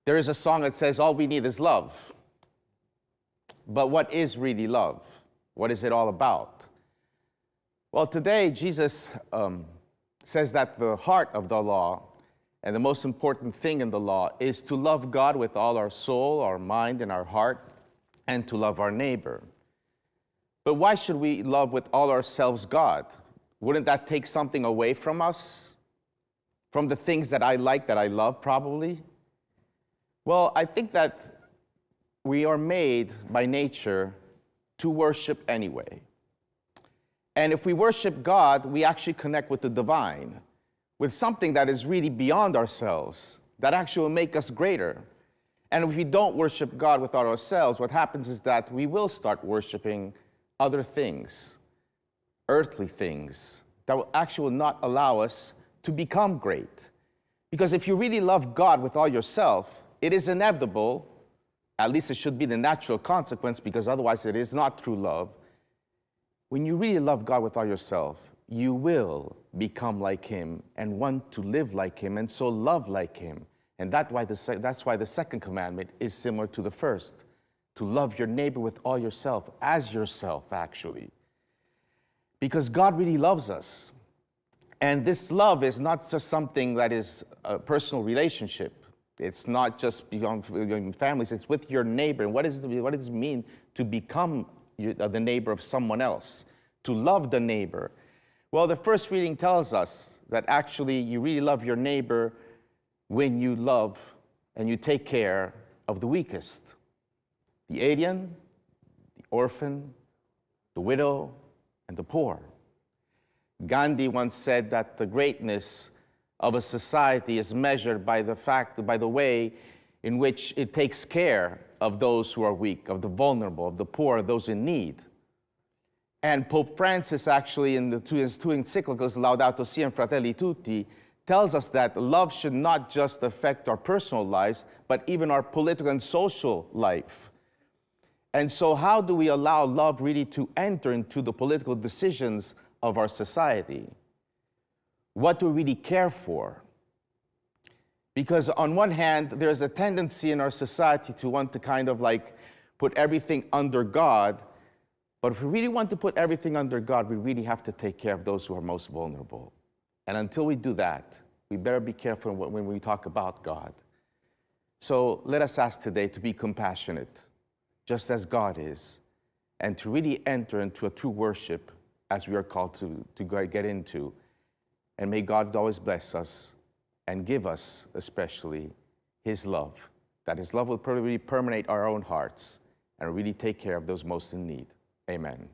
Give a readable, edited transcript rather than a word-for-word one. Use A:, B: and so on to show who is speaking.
A: There is a song that says, all we need is love. But what is really love? What is it all about? Well, today, Jesus says that the heart of the law and the most important thing in the law is to love God with all our soul, our mind, and our heart, and to love our neighbor. But why should we love with all ourselves God? Wouldn't that take something away from us? From the things that I like, that I love, probably? Well, I think that we are made by nature to worship anyway. And if we worship God, we actually connect with the divine, with something that is really beyond ourselves, that actually will make us greater. And if we don't worship God without ourselves, what happens is that we will start worshiping other things, earthly things, that will actually not allow us to become great. Because if you really love God with all yourself, it is inevitable, at least it should be the natural consequence, because otherwise it is not true love. When you really love God with all yourself, you will become like Him and want to live like Him and so love like Him. And that's why the second commandment is similar to the first, to love your neighbor with all yourself, as yourself, actually. Because God really loves us. And this love is not just something that is a personal relationship. It's not just beyond families, it's with your neighbor. And what does it mean to become the neighbor of someone else, to love the neighbor? Well, the first reading tells us that actually you really love your neighbor when you love and you take care of the weakest, the alien, the orphan, the widow, and the poor. Gandhi once said that the greatness of a society is measured by the way in which it takes care of those who are weak, of the vulnerable, of the poor, those in need. And Pope Francis actually in his two encyclicals, Laudato Si and Fratelli Tutti, tells us that love should not just affect our personal lives, but even our political and social life. And so how do we allow love really to enter into the political decisions of our society? What do we really care for? Because on one hand, there's a tendency in our society to want to kind of like put everything under God. But if we really want to put everything under God, we really have to take care of those who are most vulnerable. And until we do that, we better be careful when we talk about God. So let us ask today to be compassionate, just as God is, and to really enter into a true worship as we are called to get into. And may God always bless us and give us, especially, His love, that His love will probably permeate our own hearts and really take care of those most in need. Amen.